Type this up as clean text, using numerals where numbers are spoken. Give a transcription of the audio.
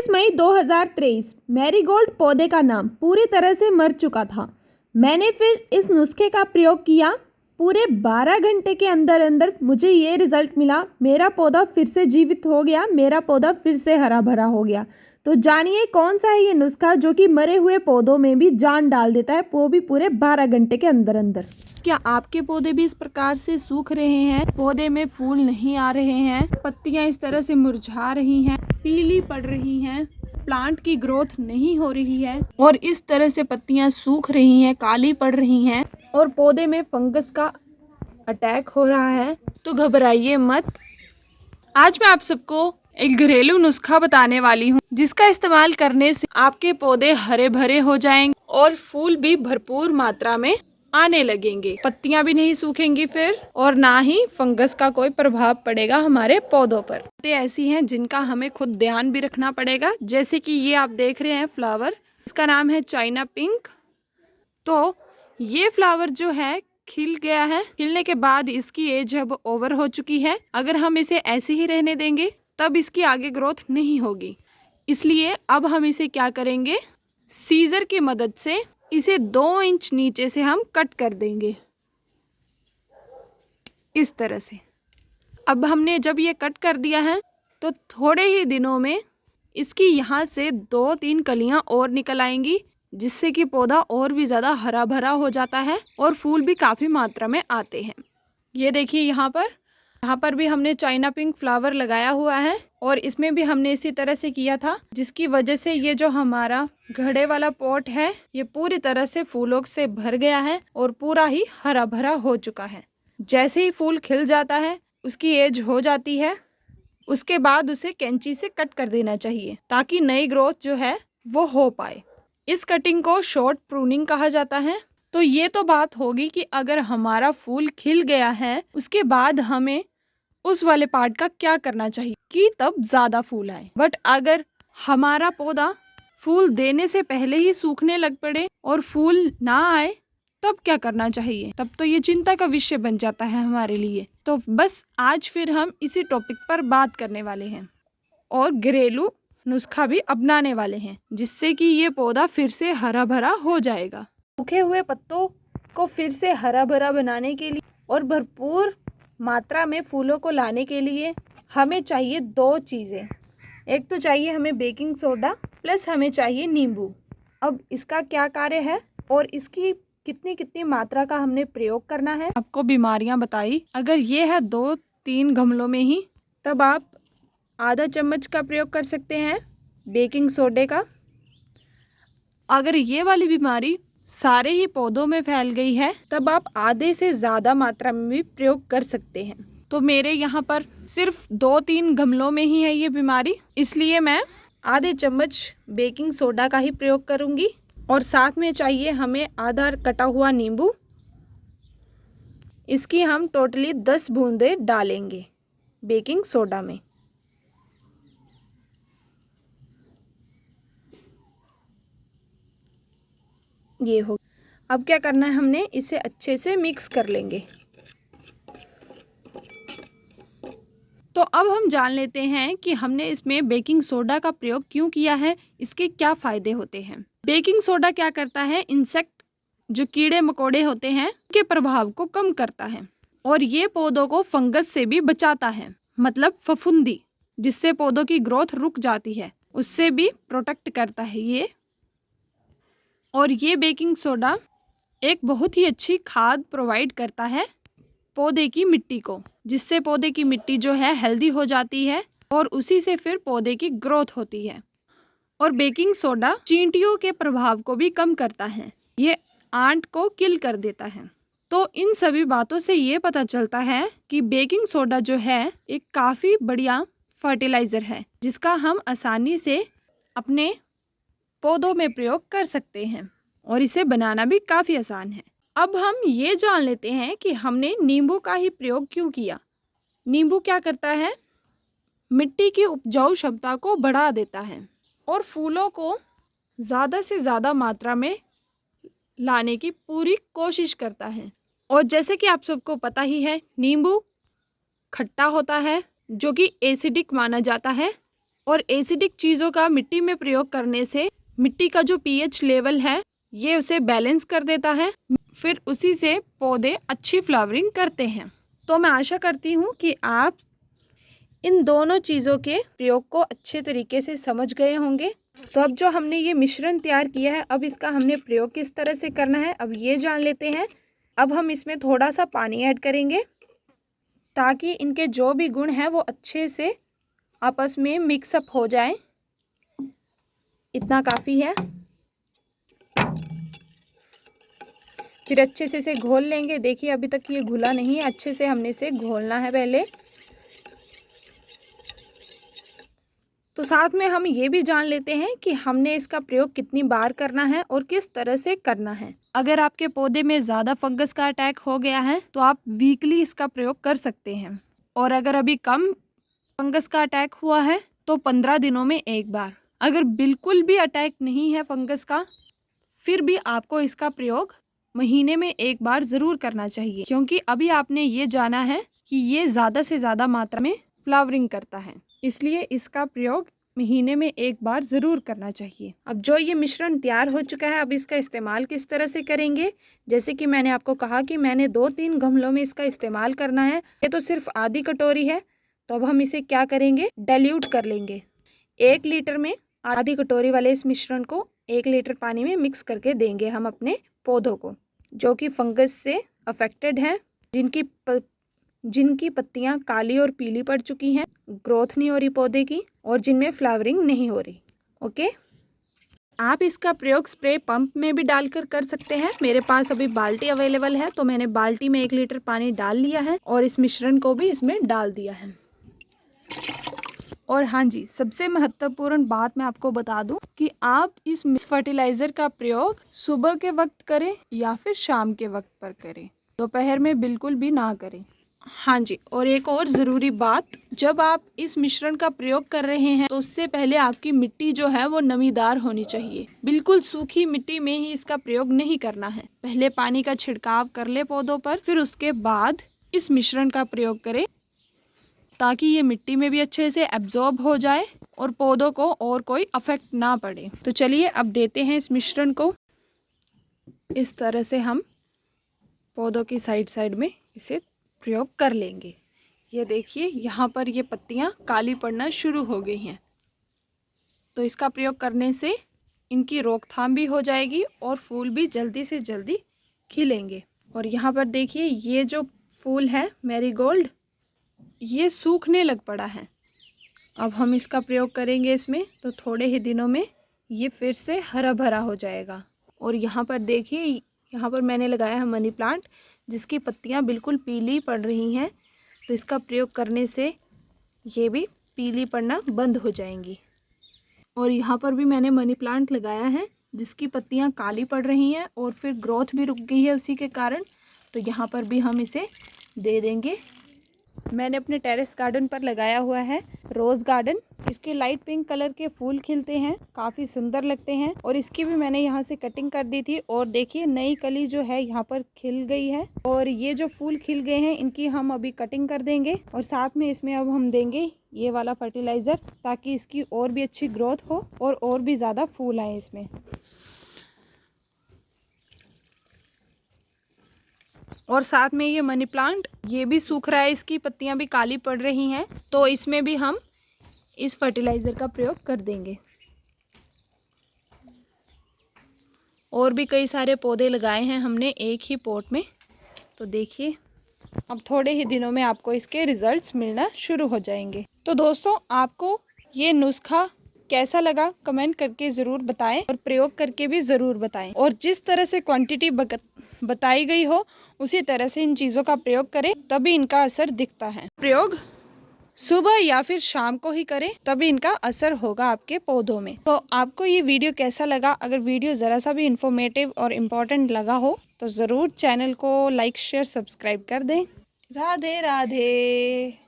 21 मई 2023 marigold पौधे का नाम पूरी तरह से मर चुका था। मैंने फिर इस नुस्खे का प्रयोग किया। पूरे 12 घंटे के अंदर अंदर मुझे ये रिजल्ट मिला। मेरा पौधा फिर से जीवित हो गया, मेरा पौधा फिर से हरा भरा हो गया। तो जानिए कौन सा है ये नुस्खा जो कि मरे हुए पौधों में भी जान डाल देता है, वो भी पूरे 12 घंटे के अंदर अंदर। क्या आपके पौधे भी इस प्रकार से सूख रहे हैं? पौधे में फूल नहीं आ रहे हैं, पत्तियां इस तरह से मुरझा रही हैं, पीली पड़ रही हैं, प्लांट की ग्रोथ नहीं हो रही है और इस तरह से पत्तियां सूख रही हैं, काली पड़ रही हैं और पौधे में फंगस का अटैक हो रहा है? तो घबराइए मत। आज मैं आप सबको एक घरेलू नुस्खा बताने वाली हूँ जिसका इस्तेमाल करने से आपके पौधे हरे भरे हो जाएंगे और फूल भी भरपूर मात्रा में आने लगेंगे। पत्तियां भी नहीं सूखेंगी फिर, और ना ही फंगस का कोई प्रभाव पड़ेगा हमारे पौधों पर। बातें ऐसी हैं जिनका हमें खुद ध्यान भी रखना पड़ेगा, जैसे कि ये आप देख रहे हैं फ्लावर, इसका नाम है चाइना पिंक। तो ये फ्लावर जो है खिल गया है, खिलने के बाद इसकी एज अब ओवर हो चुकी है। अगर हम इसे ऐसे ही रहने देंगे तब इसकी आगे ग्रोथ नहीं होगी। इसलिए अब हम इसे क्या करेंगे, सीजर की मदद से इसे 2 इंच नीचे से हम कट कर देंगे इस तरह से। अब हमने जब ये कट कर दिया है तो थोड़े ही दिनों में इसकी यहाँ से 2-3 कलियाँ और निकल आएंगी, जिससे कि पौधा और भी ज़्यादा हरा भरा हो जाता है और फूल भी काफ़ी मात्रा में आते हैं। ये देखिए यहाँ पर भी हमने चाइना पिंक फ्लावर लगाया हुआ है और इसमें भी हमने इसी तरह से किया था, जिसकी वजह से ये जो हमारा घड़े वाला पॉट है ये पूरी तरह से फूलों से भर गया है और पूरा ही हरा भरा हो चुका है। जैसे ही फूल खिल जाता है, उसकी एज हो जाती है, उसके बाद उसे कैंची से कट कर देना चाहिए ताकि नई ग्रोथ जो है वो हो पाए। इस कटिंग को शॉर्ट प्रूनिंग कहा जाता है। तो ये तो बात होगी कि अगर हमारा फूल खिल गया है उसके बाद हमें उस वाले पार्ट का क्या करना चाहिए कि तब ज़्यादा फूल आए। बट अगर हमारा पौधा फूल देने से पहले ही सूखने लग पड़े और फूल ना आए तब क्या करना चाहिए, तब तो ये चिंता का विषय बन जाता है हमारे लिए। तो बस आज फिर हम इसी टॉपिक पर बात करने वाले हैं और घरेलू नुस्खा भी अपनाने वाले हैं, जिससे कि ये पौधा फिर से हरा भरा हो जाएगा। सूखे हुए पत्तों को फिर से हरा भरा बनाने के लिए और भरपूर मात्रा में फूलों को लाने के लिए हमें चाहिए 2 चीज़ें। एक तो चाहिए हमें बेकिंग सोडा प्लस हमें चाहिए नींबू। अब इसका क्या कार्य है और इसकी कितनी कितनी मात्रा का हमने प्रयोग करना है, आपको बीमारियां बताई। अगर ये है 2-3 गमलों में ही, तब आप आधा चम्मच का प्रयोग कर सकते हैं बेकिंग सोडे का। अगर ये वाली बीमारी सारे ही पौधों में फैल गई है तब आप आधे से ज़्यादा मात्रा में भी प्रयोग कर सकते हैं। तो मेरे यहाँ पर सिर्फ 2-3 गमलों में ही है ये बीमारी, इसलिए मैं आधे चम्मच बेकिंग सोडा का ही प्रयोग करूँगी। और साथ में चाहिए हमें आधा कटा हुआ नींबू। इसकी हम टोटली 10 बूंदें डालेंगे बेकिंग सोडा में। ये हो। अब क्या करना है, हमने इसे अच्छे से मिक्स कर लेंगे। तो अब हम जान लेते हैं कि हमने इसमें बेकिंग सोडा का प्रयोग क्यों किया है, इसके क्या फ़ायदे होते हैं। बेकिंग सोडा क्या करता है, इंसेक्ट जो कीड़े मकोड़े होते हैं के प्रभाव को कम करता है और ये पौधों को फंगस से भी बचाता है, मतलब फफूंदी जिससे पौधों की ग्रोथ रुक जाती है उससे भी प्रोटेक्ट करता है ये। और ये बेकिंग सोडा एक बहुत ही अच्छी खाद प्रोवाइड करता है पौधे की मिट्टी को, जिससे पौधे की मिट्टी जो है हेल्दी हो जाती है और उसी से फिर पौधे की ग्रोथ होती है। और बेकिंग सोडा चींटियों के प्रभाव को भी कम करता है, ये आंट को किल कर देता है। तो इन सभी बातों से ये पता चलता है कि बेकिंग सोडा जो है एक काफ़ी बढ़िया फर्टिलाइज़र है जिसका हम आसानी से अपने पौधों में प्रयोग कर सकते हैं और इसे बनाना भी काफ़ी आसान है। अब हम ये जान लेते हैं कि हमने नींबू का ही प्रयोग क्यों किया। नींबू क्या करता है, मिट्टी की उपजाऊ क्षमता को बढ़ा देता है और फूलों को ज़्यादा से ज़्यादा मात्रा में लाने की पूरी कोशिश करता है। और जैसे कि आप सबको पता ही है, नींबू खट्टा होता है जो कि एसिडिक माना जाता है, और एसिडिक चीज़ों का मिट्टी में प्रयोग करने से मिट्टी का जो पीएच लेवल है ये उसे बैलेंस कर देता है, फिर उसी से पौधे अच्छी फ्लावरिंग करते हैं। तो मैं आशा करती हूँ कि आप इन दोनों चीज़ों के प्रयोग को अच्छे तरीके से समझ गए होंगे। तो अब जो हमने ये मिश्रण तैयार किया है, अब इसका हमने प्रयोग किस तरह से करना है अब ये जान लेते हैं। अब हम इसमें थोड़ा सा पानी ऐड करेंगे ताकि इनके जो भी गुण हैं वो अच्छे से आपस में मिक्सअप हो जाए। इतना काफ़ी है। फिर अच्छे से इसे घोल लेंगे। देखिए अभी तक ये घुला नहीं है, अच्छे से हमने इसे घोलना है पहले। तो साथ में हम ये भी जान लेते हैं कि हमने इसका प्रयोग कितनी बार करना है और किस तरह से करना है। अगर आपके पौधे में ज़्यादा फंगस का अटैक हो गया है तो आप वीकली इसका प्रयोग कर सकते हैं, और अगर अभी कम फंगस का अटैक हुआ है तो 15 दिनों में एक बार। अगर बिल्कुल भी अटैक नहीं है फंगस का, फिर भी आपको इसका प्रयोग महीने में एक बार ज़रूर करना चाहिए, क्योंकि अभी आपने ये जाना है कि ये ज़्यादा से ज़्यादा मात्रा में फ्लावरिंग करता है, इसलिए इसका प्रयोग महीने में एक बार ज़रूर करना चाहिए। अब जो ये मिश्रण तैयार हो चुका है, अब इसका इस्तेमाल किस तरह से करेंगे। जैसे कि मैंने आपको कहा कि मैंने 2-3 गमलों में इसका इस्तेमाल करना है। ये तो सिर्फ आधी कटोरी है, तो अब हम इसे क्या करेंगे, डाइल्यूट कर लेंगे। 1 लीटर में आधी कटोरी वाले इस मिश्रण को 1 लीटर पानी में मिक्स करके देंगे हम अपने पौधों को, जो कि फंगस से अफेक्टेड हैं, जिनकी पत्तियां काली और पीली पड़ चुकी हैं, ग्रोथ नहीं हो रही पौधे की, और जिनमें फ्लावरिंग नहीं हो रही। ओके, आप इसका प्रयोग स्प्रे पंप में भी डालकर कर सकते हैं। मेरे पास अभी बाल्टी अवेलेबल है, तो मैंने बाल्टी में 1 लीटर पानी डाल लिया है और इस मिश्रण को भी इसमें डाल दिया है। और हाँ जी, सबसे महत्वपूर्ण बात मैं आपको बता दूं कि आप इस फर्टिलाइज़र का प्रयोग सुबह के वक्त करें या फिर शाम के वक्त पर करें, दोपहर में बिल्कुल भी ना करें। हाँ जी, और एक और ज़रूरी बात, जब आप इस मिश्रण का प्रयोग कर रहे हैं तो उससे पहले आपकी मिट्टी जो है वो नमीदार होनी चाहिए। बिल्कुल सूखी मिट्टी में ही इसका प्रयोग नहीं करना है। पहले पानी का छिड़काव कर ले पौधों पर, फिर उसके बाद इस मिश्रण का प्रयोग करें, ताकि ये मिट्टी में भी अच्छे से एब्जॉर्ब हो जाए और पौधों को और कोई अफेक्ट ना पड़े। तो चलिए अब देते हैं इस मिश्रण को। इस तरह से हम पौधों की साइड में इसे प्रयोग कर लेंगे। ये देखिए यहाँ पर ये पत्तियाँ काली पड़ना शुरू हो गई हैं, तो इसका प्रयोग करने से इनकी रोकथाम भी हो जाएगी और फूल भी जल्दी से जल्दी खिलेंगे। और यहाँ पर देखिए ये जो फूल है मैरीगोल्ड, ये सूखने लग पड़ा है। अब हम इसका प्रयोग करेंगे इसमें, तो थोड़े ही दिनों में ये फिर से हरा भरा हो जाएगा। और यहाँ पर देखिए, यहाँ पर मैंने लगाया है मनी प्लांट, जिसकी पत्तियाँ बिल्कुल पीली पड़ रही हैं, तो इसका प्रयोग करने से ये भी पीली पड़ना बंद हो जाएंगी। और यहाँ पर भी मैंने मनी प्लांट लगाया है जिसकी पत्तियाँ काली पड़ रही हैं और फिर ग्रोथ भी रुक गई है उसी के कारण, तो यहाँ पर भी हम इसे दे देंगे। मैंने अपने टेरेस गार्डन पर लगाया हुआ है रोज़ गार्डन। इसके लाइट पिंक कलर के फूल खिलते हैं, काफ़ी सुंदर लगते हैं, और इसकी भी मैंने यहाँ से कटिंग कर दी थी। और देखिए नई कली जो है यहाँ पर खिल गई है, और ये जो फूल खिल गए हैं इनकी हम अभी कटिंग कर देंगे। और साथ में इसमें अब हम देंगे ये वाला फर्टिलाइज़र, ताकि इसकी और भी अच्छी ग्रोथ हो और भी ज़्यादा फूल आए इसमें। और साथ में ये मनी प्लांट, ये भी सूख रहा है, इसकी पत्तियां भी काली पड़ रही हैं, तो इसमें भी हम इस फर्टिलाइज़र का प्रयोग कर देंगे। और भी कई सारे पौधे लगाए हैं हमने एक ही पॉट में, तो देखिए अब थोड़े ही दिनों में आपको इसके रिजल्ट्स मिलना शुरू हो जाएंगे। तो दोस्तों, आपको ये नुस्खा कैसा लगा कमेंट करके ज़रूर बताएं, और प्रयोग करके भी ज़रूर बताएं। और जिस तरह से क्वांटिटी बताई गई हो उसी तरह से इन चीज़ों का प्रयोग करें, तभी इनका असर दिखता है। प्रयोग सुबह या फिर शाम को ही करें, तभी इनका असर होगा आपके पौधों में। तो आपको ये वीडियो कैसा लगा? अगर वीडियो ज़रा सा भी इंफॉर्मेटिव और इम्पोर्टेंट लगा हो तो ज़रूर चैनल को लाइक शेयर सब्सक्राइब कर दें। राधे राधे।